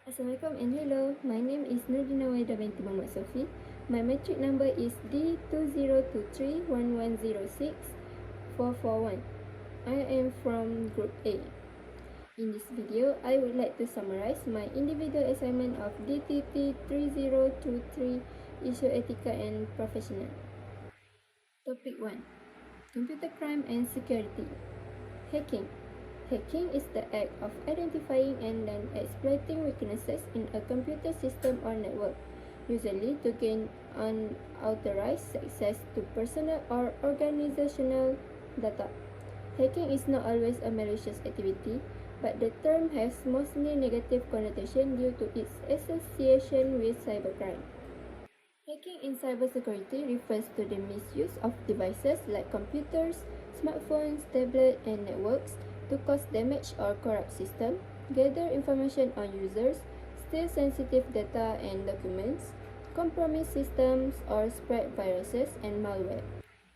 Assalamualaikum and hello. My name is Dina Wahida binti Sofi. My metric number is D20231106441. I am from Group A. In this video, I would like to summarize my individual assignment of DTT3023 Issue Ethical and Professional. Topic 1. Computer Crime and Security. Hacking. Hacking is the act of identifying and then exploiting weaknesses in a computer system or network, usually to gain unauthorized access to personal or organizational data. Hacking is not always a malicious activity, but the term has mostly negative connotation due to its association with cybercrime. Hacking in cybersecurity refers to the misuse of devices like computers, smartphones, tablets, and networks to cause damage or corrupt systems, gather information on users, steal sensitive data and documents, compromise systems, or spread viruses and malware.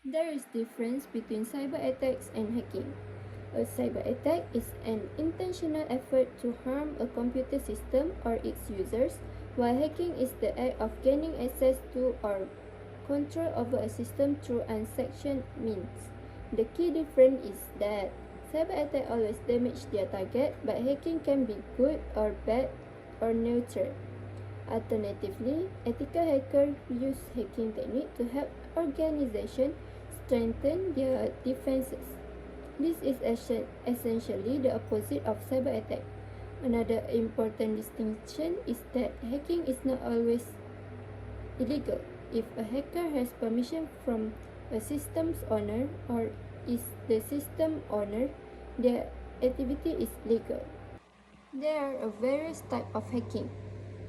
There is difference between cyber attacks and hacking. A cyber attack is an intentional effort to harm a computer system or its users, while hacking is the act of gaining access to or control over a system through unsanctioned means. The key difference is that cyber attack always damage their target, but hacking can be good or bad or neutral. Alternatively, ethical hackers use hacking technique to help organizations strengthen their defenses. This is essentially the opposite of cyber attack. Another important distinction is that hacking is not always illegal. If a hacker has permission from a system's owner or is the system owner, their activity is legal. There are various types of hacking,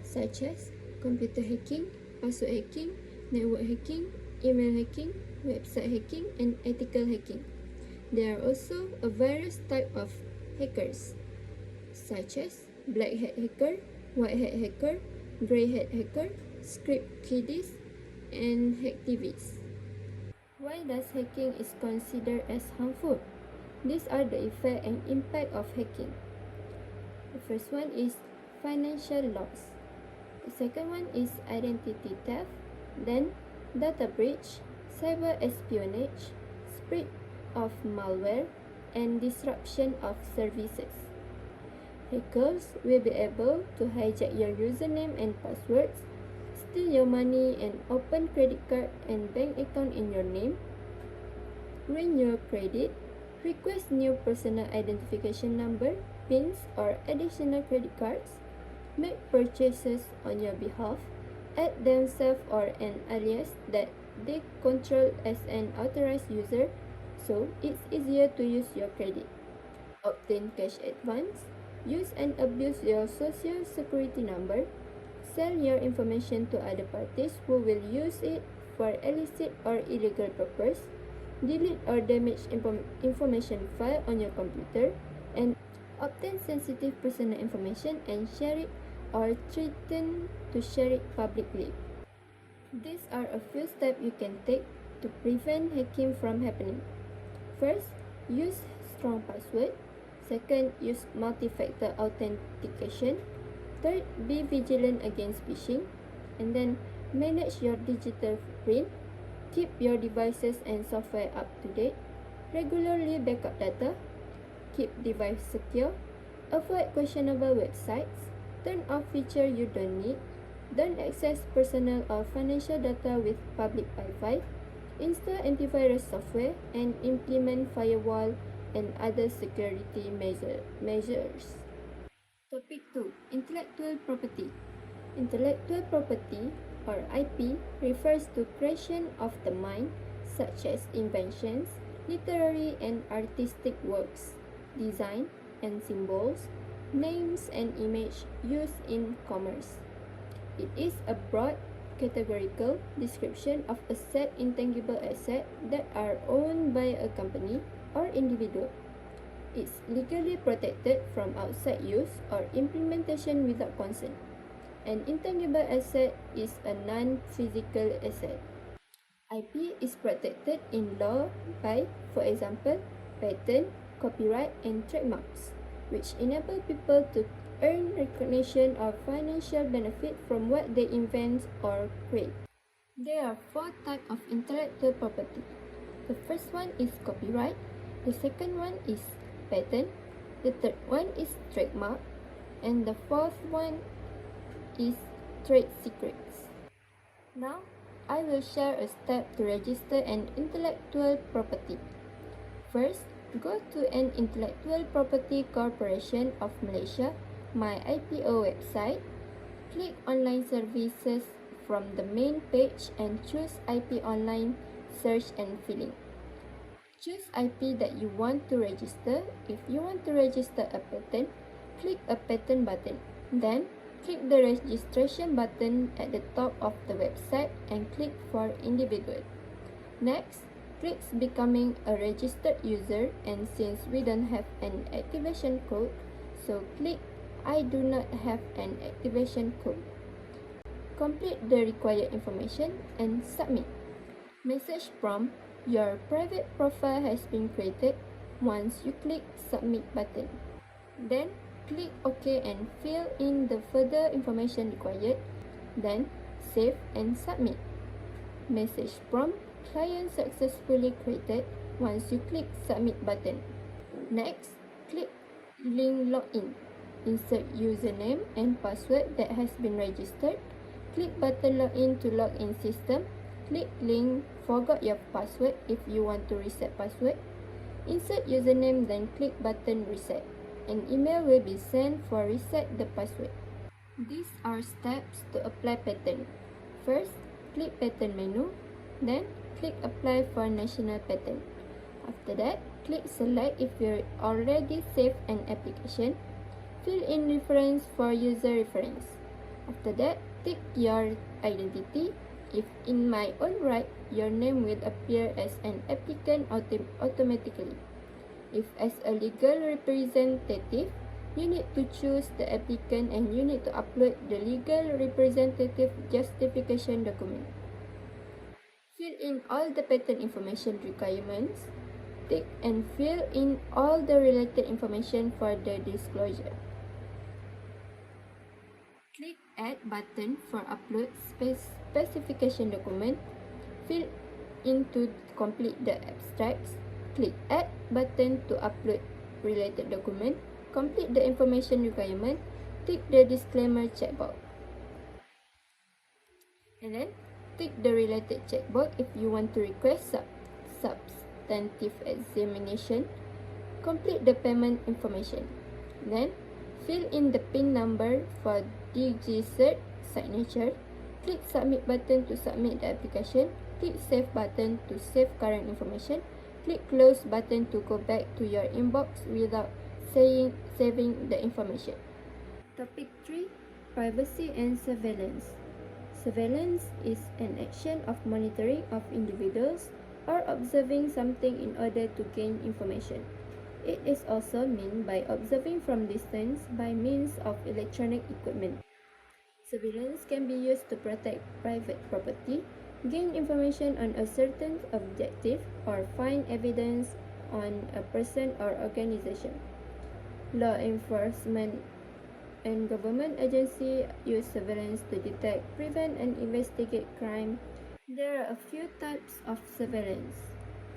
such as computer hacking, password hacking, network hacking, email hacking, website hacking, and ethical hacking. There are also a various types of hackers, such as black hat hacker, white hat hacker, grey hat hacker, script kiddies, and hacktivists. Why does hacking is considered as harmful? These are the effect and impact of hacking. The first one is financial loss. The second one is identity theft, then data breach, cyber espionage, spread of malware, and disruption of services. Hackers will be able to hijack your username and passwords, steal your money and open credit card and bank account in your name, ruin your credit, request new personal identification number, PINs or additional credit cards, make purchases on your behalf, add themselves or an alias that they control as an authorized user, so it's easier to use your credit. Obtain cash advance, use and abuse your social security number, sell your information to other parties who will use it for illicit or illegal purpose, delete or damage information file on your computer, and obtain sensitive personal information and share it or threaten to share it publicly. These are a few steps you can take to prevent hacking from happening. First, use strong password. Second, use multi-factor authentication. Third, be vigilant against phishing. And then, manage your digital footprint. Keep your devices and software up to date. Regularly backup data. Keep device secure. Avoid questionable websites. Turn off features you don't need. Don't access personal or financial data with public Wi-Fi. Install antivirus software and implement firewall and other security measures. Topic 2. Intellectual property. Intellectual property or IP refers to creation of the mind such as inventions, literary and artistic works, design and symbols, names and image used in commerce. It is a broad categorical description of a set intangible asset that are owned by a company or individual. It's legally protected from outside use or implementation without consent. An intangible asset is a non-physical asset. IP is protected in law by, for example, patent, copyright, and trademarks, which enable people to earn recognition or financial benefit from what they invent or create. There are 4 types of intellectual property. The first one is copyright, the second one is patent, the third one is trademark, and the fourth one is trade secrets. Now, I will share a step to register an intellectual property. First, go to an Intellectual Property Corporation of Malaysia, my IPO website. Click Online Services from the main page and choose IP Online Search and Filling. Choose IP that you want to register. If you want to register a patent, click a patent button. Then, click the registration button at the top of the website and click for individual. Next, click becoming a registered user, and since we don't have an activation code, so click I do not have an activation code. Complete the required information and submit. Message prompt: your private profile has been created once you click submit button. Then click OK and fill in the further information required. Then save and submit. Message prompt: client successfully created once you click submit button. Next, click link login. Insert username and password that has been registered. Click button login to log in system. Click link forgot your password if you want to reset password. Insert username, then click button reset. An email will be sent for reset the password. These are steps to apply patent. First, click patent menu. Then, click apply for national patent. After that, click select if you already saved an application. Fill in reference for user reference. After that, tick your identity. If in my own right, your name will appear as an applicant automatically. If as a legal representative, you need to choose the applicant and you need to upload the legal representative justification document. Fill in all the patent information requirements. Tick and fill in all the related information for the disclosure. Click Add button for upload specification document. Fill in to complete the abstracts. Click Add button to upload related document. Complete the information requirement. Tick the disclaimer checkbox. And then tick the related checkbox if you want to request substantive examination. Complete the payment information. Then fill in the PIN number for DigiCert signature. Click submit button to submit the application. Click save button to save current information. Click close button to go back to your inbox without saving the information. Topic 3: Privacy and Surveillance. Surveillance is an action of monitoring of individuals or observing something in order to gain information. It is also meant by observing from distance by means of electronic equipment. Surveillance can be used to protect private property, gain information on a certain objective, or find evidence on a person or organization. Law enforcement and government agencies use surveillance to detect, prevent, and investigate crime. There are a few types of surveillance.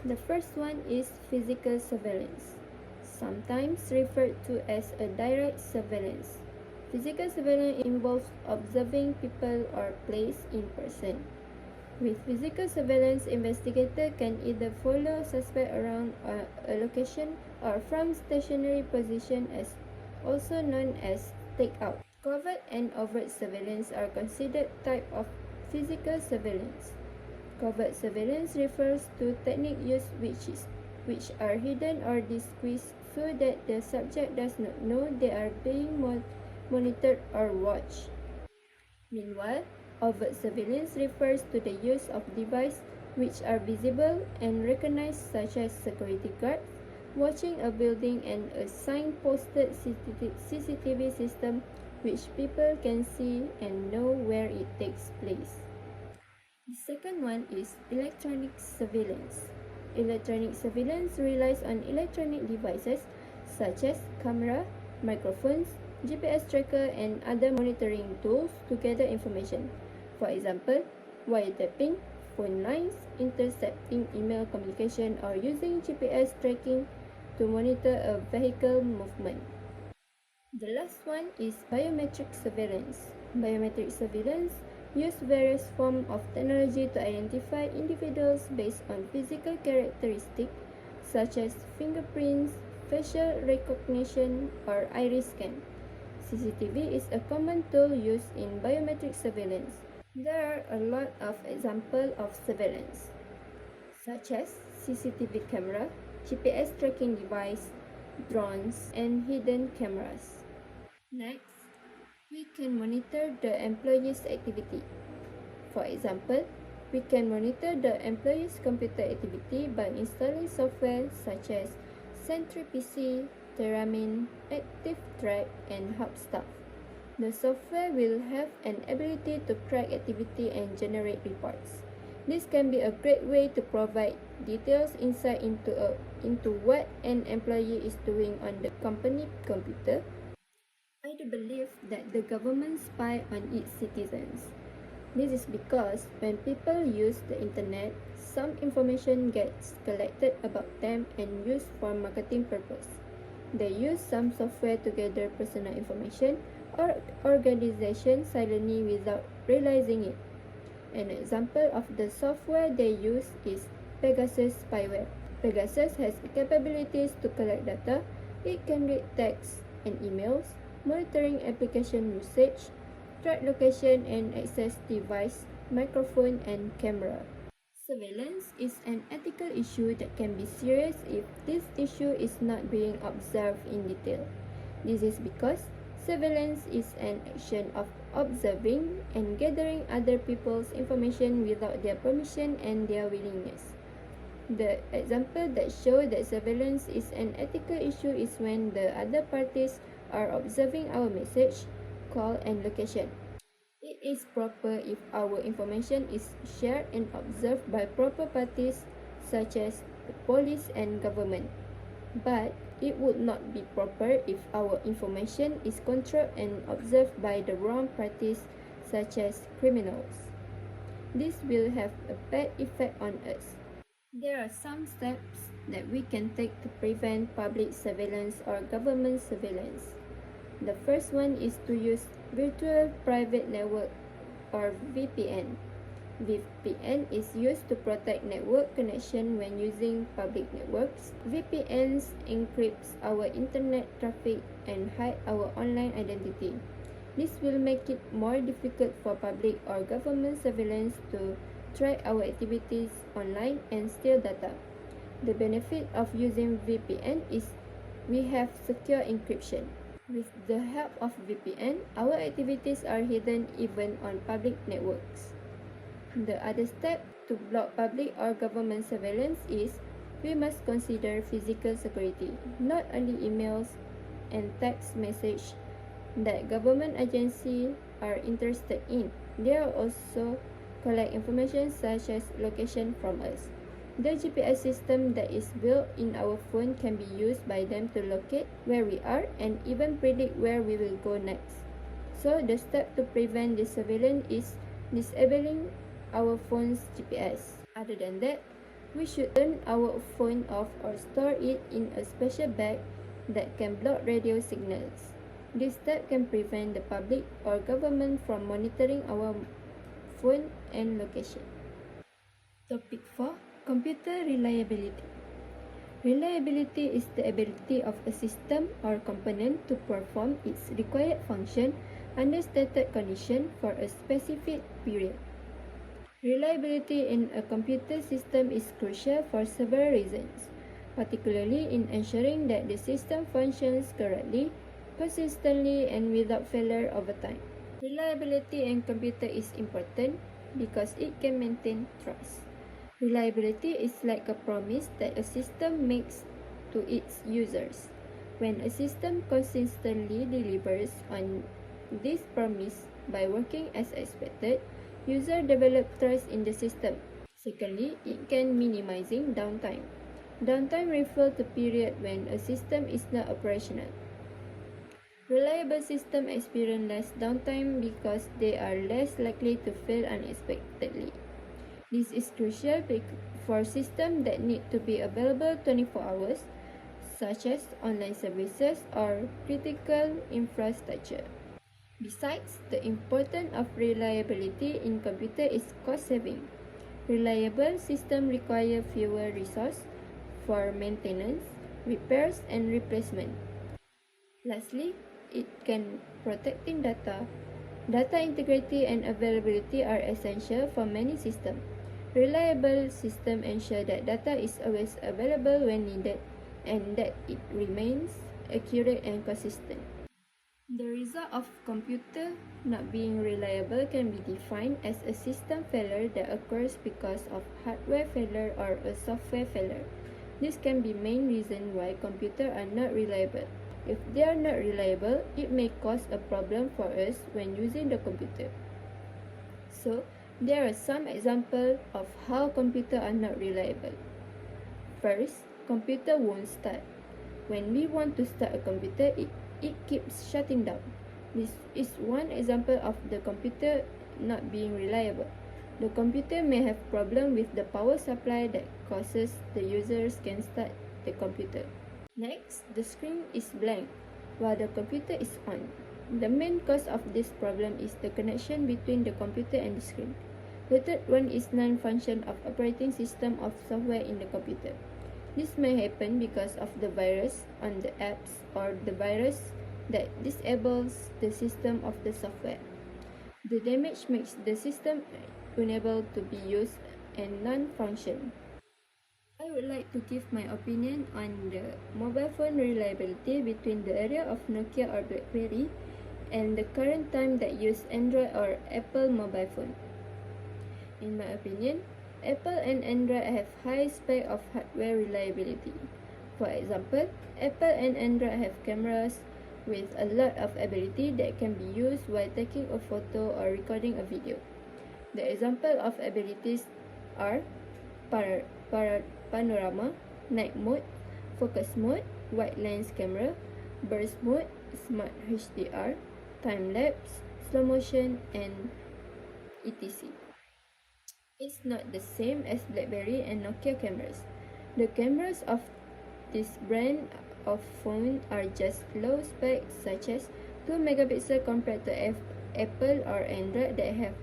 The first one is physical surveillance, sometimes referred to as a direct surveillance. Physical surveillance involves observing people or place in person. With physical surveillance, investigators can either follow suspect around a location or from stationary position, as also known as stakeout. Covert and overt surveillance are considered type of physical surveillance. Covert surveillance refers to techniques used which are hidden or disguised so that the subject does not know they are being monitored or watched. Meanwhile, overt surveillance refers to the use of devices which are visible and recognized, such as security guards watching a building and a sign-posted CCTV system which people can see and know where it takes place. The second one is electronic surveillance. Electronic surveillance relies on electronic devices such as camera, microphones, GPS tracker, and other monitoring tools to gather information. For example, wiretapping phone lines, intercepting email communication, or using GPS tracking to monitor a vehicle movement. The last one is biometric surveillance. Biometric surveillance use various forms of technology to identify individuals based on physical characteristics such as fingerprints, facial recognition, or iris scan. CCTV is a common tool used in biometric surveillance. There are a lot of examples of surveillance, such as CCTV camera, GPS tracking device, drones, and hidden cameras. Next, we can monitor the employee's activity. For example, we can monitor the employee's computer activity by installing software such as SentryPC, Terramin, ActiveTrack, and HubStuff. The software will have an ability to track activity and generate reports. This can be a great way to provide details insight into what an employee is doing on the company computer. I do believe that the government spy on its citizens. This is because when people use the internet, some information gets collected about them and used for marketing purpose. They use some software to gather personal information or organization silently without realizing it. An example of the software they use is Pegasus spyware. Pegasus has capabilities to collect data. It can read text and emails, monitoring application usage, track location, and access device, microphone, and camera. Surveillance is an ethical issue that can be serious if this issue is not being observed in detail. This is because surveillance is an action of observing and gathering other people's information without their permission and their willingness. The example that shows that surveillance is an ethical issue is when the other parties are observing our message, call, and location. It is proper if our information is shared and observed by proper parties such as the police and government. But it would not be proper if our information is controlled and observed by the wrong parties such as criminals. This will have a bad effect on us. There are some steps that we can take to prevent public surveillance or government surveillance. The first one is to use virtual private network or VPN. VPN is used to protect network connection when using public networks. VPNs encrypts our internet traffic and hide our online identity. This will make it more difficult for public or government surveillance to track our activities online and steal data. The benefit of using VPN is we have secure encryption. With the help of VPN, our activities are hidden even on public networks. The other step to block public or government surveillance is we must consider physical security, not only emails and text message that government agencies are interested in. They are also collect information such as location from us. The GPS system that is built in our phone can be used by them to locate where we are and even predict where we will go next. So the step to prevent this surveillance is disabling our phone's GPS. Other than that, we should turn our phone off or store it in a special bag that can block radio signals. This step can prevent the public or government from monitoring our phone and location. Topic 4. Computer reliability. Reliability is the ability of a system or component to perform its required function under stated condition for a specific period. Reliability in a computer system is crucial for several reasons, particularly in ensuring that the system functions correctly, consistently, and without failure over time. Reliability in computer is important because it can maintain trust. Reliability is like a promise that a system makes to its users. When a system consistently delivers on this promise by working as expected, users develop trust in the system. Secondly, it can minimizing downtime. Downtime refers to period when a system is not operational. Reliable systems experience less downtime because they are less likely to fail unexpectedly. This is crucial for systems that need to be available 24 hours, such as online services or critical infrastructure. Besides, the importance of reliability in computer is cost saving. Reliable systems require fewer resources for maintenance, repairs, and replacement. Lastly, it can protecting data. Data integrity and availability are essential for many systems. Reliable systems ensure that data is always available when needed and that it remains accurate and consistent. The result of computer not being reliable can be defined as a system failure that occurs because of hardware failure or a software failure. This can be main reason why computers are not reliable. If they are not reliable, it may cause a problem for us when using the computer. So, there are some examples of how computers are not reliable. First, computer won't start. When we want to start a computer, it keeps shutting down. This is one example of the computer not being reliable. The computer may have problem with the power supply that causes the users can start the computer. Next, the screen is blank while the computer is on. The main cause of this problem is the connection between the computer and the screen. The third one is non-function of operating system of software in the computer. This may happen because of the virus on the apps or the virus that disables the system of the software. The damage makes the system unable to be used and non-function. I would like to give my opinion on the mobile phone reliability between the era of Nokia or BlackBerry and the current time that use Android or Apple mobile phone. In my opinion, Apple and Android have high spec of hardware reliability. For example, Apple and Android have cameras with a lot of ability that can be used while taking a photo or recording a video. The example of abilities are panorama, night mode, focus mode, wide lens camera, burst mode, smart HDR, time lapse, slow motion, and etc. It's not the same as BlackBerry and Nokia cameras. The cameras of this brand of phone are just low spec, such as 2 megapixel compared to Apple or Android that have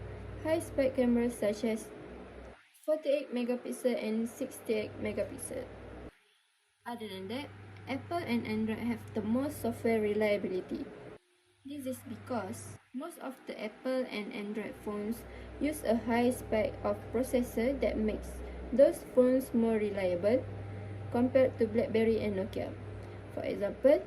high spec cameras such as 48 megapixel and 68 megapixel. Other than that, Apple and Android have the most software reliability. This is because most of the Apple and Android phones use a high spec of processor that makes those phones more reliable compared to BlackBerry and Nokia. For example,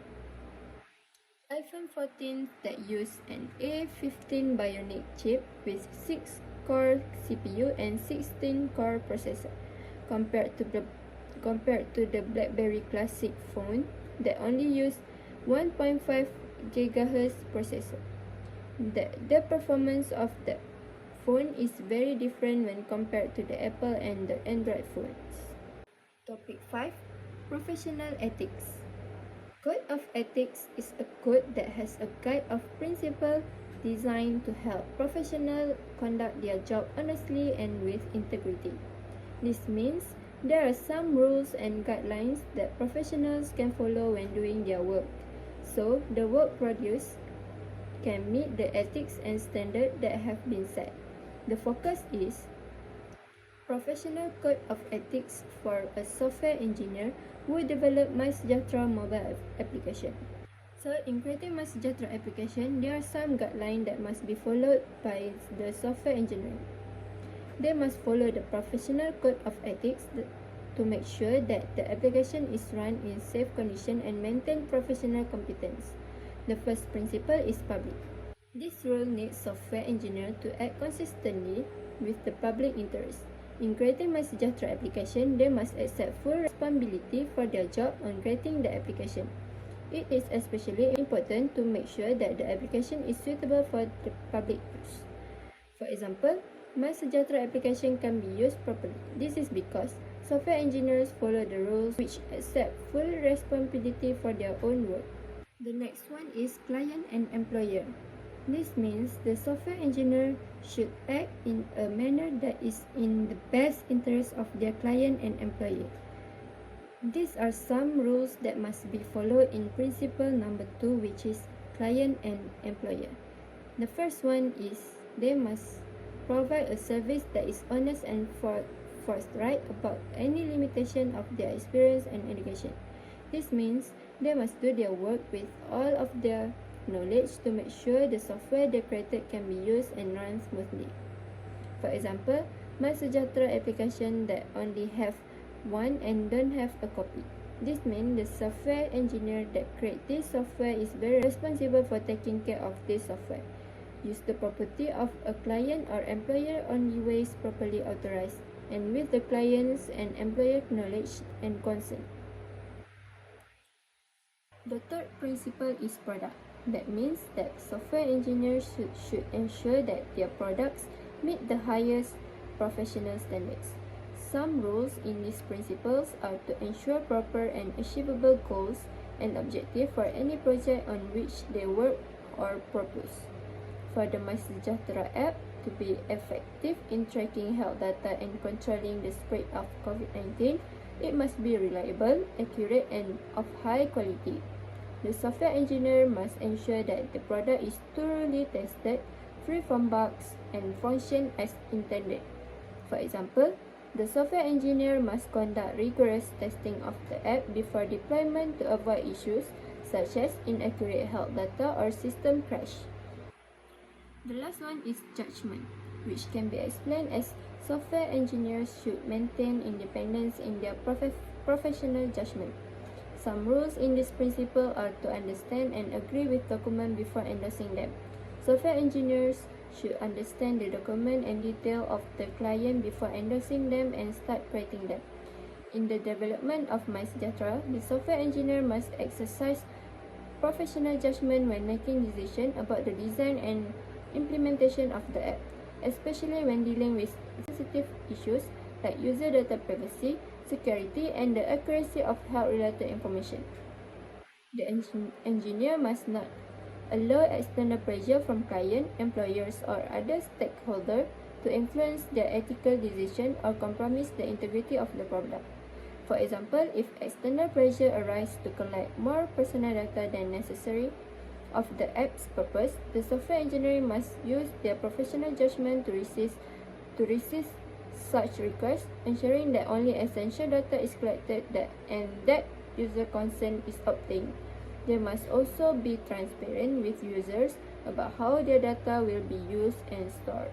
iPhone 14 that use an A15 Bionic chip with 6-core CPU and 16-core processor compared to the BlackBerry Classic phone that only use 1.5 GHz processor. The performance of the phone is very different when compared to the Apple and the Android phones. Topic 5. Professional ethics. Code of ethics is a code that has a guide of principle designed to help professionals conduct their job honestly and with integrity. This means there are some rules and guidelines that professionals can follow when doing their work, so the work produced can meet the ethics and standards that have been set. The focus is Professional Code of Ethics for a software engineer who develop MySejahtera mobile application. So, in creating MySejahtera application, there are some guidelines that must be followed by the software engineer. They must follow the Professional Code of Ethics to make sure that the application is run in safe condition and maintain professional competence. The first principle is public. This rule needs software engineer to act consistently with the public interest. In creating MySejahtera application, they must accept full responsibility for their job on creating the application. It is especially important to make sure that the application is suitable for the public use. For example, MySejahtera application can be used properly. This is because software engineers follow the rules which accept full responsibility for their own work. The next one is client and employer. This means the software engineer should act in a manner that is in the best interest of their client and employer. These are some rules that must be followed in principle number 2, which is client and employer. The first one is they must provide a service that is honest and forthright about any limitation of their experience and education. This means they must do their work with all of their knowledge to make sure the software they created can be used and run smoothly. For example, MySejahtera application that only have one and don't have a copy. This means the software engineer that create this software is very responsible for taking care of this software. Use the property of a client or employer only ways properly authorized and with the client's and employer knowledge and consent. The third principle is product. That means that software engineers should ensure that their products meet the highest professional standards. Some rules in these principles are to ensure proper and achievable goals and objectives for any project on which they work or propose. For the MySejahtera app to be effective in tracking health data and controlling the spread of COVID-19, it must be reliable, accurate, and of high quality. The software engineer must ensure that the product is thoroughly tested, free from bugs, and function as intended. For example, the software engineer must conduct rigorous testing of the app before deployment to avoid issues such as inaccurate health data or system crash. The last one is judgment, which can be explained as software engineers should maintain independence in their professional judgment. Some rules in this principle are to understand and agree with document before endorsing them. Software engineers should understand the document and detail of the client before endorsing them and start creating them. In the development of MySejahtera, the software engineer must exercise professional judgment when making decisions about the design and implementation of the app, especially when dealing with sensitive issues like user data privacy, security, and the accuracy of health-related information. The engineer must not allow external pressure from clients, employers, or other stakeholders to influence their ethical decision or compromise the integrity of the product. For example, if external pressure arises to collect more personal data than necessary of the app's purpose, the software engineer must use their professional judgment to resist such requests, ensuring that only essential data is collected and that user consent is obtained. They must also be transparent with users about how their data will be used and stored.